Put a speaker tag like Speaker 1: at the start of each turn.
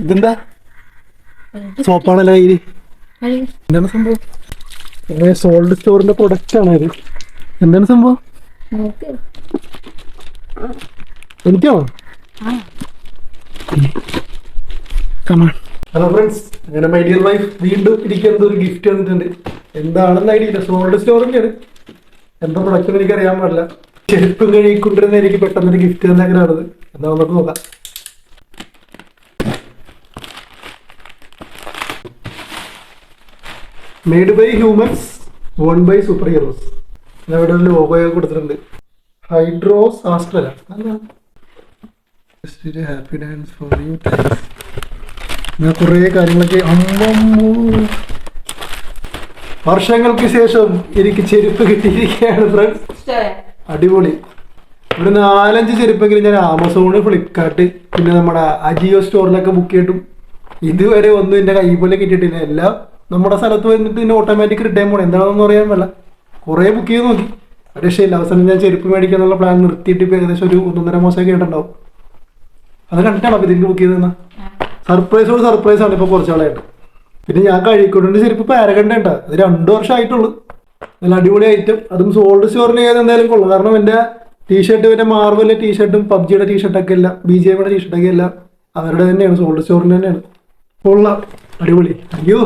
Speaker 1: ഇതെന്താ സോപ്പാണല്ലോ കയ്യില്? എന്താണ് സംഭവം? സോൾഡ് സ്റ്റോറിന്റെ പ്രൊഡക്റ്റ് ആണ് ഇത്. എന്താണ് സംഭവം? എനിക്കോ? ഹലോ ഫ്രണ്ട്സ്, അങ്ങനെ മൈ ഡിയർ വൈഫ് വീണ്ടും എനിക്ക് എന്തോ ഒരു ഗിഫ്റ്റ് തന്നിട്ടുണ്ട്. എന്താണെന്ന് ഐഡിയ ഇല്ല. സോൾഡ് സ്റ്റോറിന്റെയാണ്. എന്താ പ്രൊഡക്റ്റ് എനിക്ക് അറിയാൻ പാടില്ല. ചെരുപ്പും കഴിക്കൊണ്ടിരുന്ന എനിക്ക് പെട്ടെന്നൊരു ഗിഫ്റ്റ് തന്നേക്കാണത്. എന്താ നമുക്ക് നോക്കാം. Made by humans won by super heroes. ഇവിടെ ഒരു ലോഗോയൊക്കെ കൊടുത്തിട്ടുണ്ട്. Hydros Australia. Happy dance for you. ഞാൻ കുറേ കാര്യങ്ങളൊക്കെ വർഷങ്ങൾക്ക് ശേഷം എനിക്ക് ചെരുപ്പ് കിട്ടിയിരിക്കുകയാണ് ഫ്രണ്ട്സ്. അടിപൊളി. ഒരു 4-5 ചെരുപ്പെങ്കിലും ഞാൻ ആമസോണ്, ഫ്ലിപ്കാർട്ട്, പിന്നെ നമ്മുടെ അജിയോ സ്റ്റോറിലൊക്കെ ബുക്ക് ചെയ്തിട്ടും ഇതുവരെ ഒന്നും എൻ്റെ കൈ പോലെ കിട്ടിയിട്ടില്ല. എല്ലാം നമ്മുടെ സ്ഥലത്ത് വന്നിട്ട് പിന്നെ ഓട്ടോമാറ്റിക് റിട്ടേൺ പോകണം. എന്താണെന്ന് പറയാൻ പറ്റില്ല. കുറേ ബുക്ക് ചെയ്ത് നോക്കി, രക്ഷയില്ല. അവസാനം ഞാൻ ചെരുപ്പ് മേടിക്കാന്നുള്ള പ്ലാൻ നിർത്തിയിട്ട് ഇപ്പോൾ ഏകദേശം ഒരു 1.5 മാസമൊക്കെ ആയിട്ടുണ്ടാവും. അത് കണ്ടിട്ടാണോ അപ്പോൾ ഇതിലേക്ക് ബുക്ക് ചെയ്തതെന്ന്? സർപ്രൈസോട് സർപ്രൈസാണ് ഇപ്പോൾ കുറച്ചാളായിട്ട്. പിന്നെ ഞാൻ കഴിക്കൊണ്ടിൻ്റെ ചെരുപ്പ് പാരഗണ്ട കേട്ടോ. അത് 2 വർഷമായിട്ടുള്ളൂ. നല്ല അടിപൊളി ഐറ്റം. അതും സോൾഡ് സ്റ്റോറിന് ചെയ്ത് എന്തായാലും കൊള്ളാം. കാരണം എൻ്റെ ടീഷർട്ട്, പിന്നെ മാർവലിൻ്റെ ടീഷർട്ടും പബ്ജിയുടെ ടീഷർട്ടൊക്കെ എല്ലാം, BGMയുടെ ടീഷർട്ടൊക്കെ എല്ലാം അവരുടെ തന്നെയാണ്, സോൾഡ് സ്റ്റോറിൻ്റെ തന്നെയാണ്. കൊള്ളാം, അടിപൊളി. Thank you.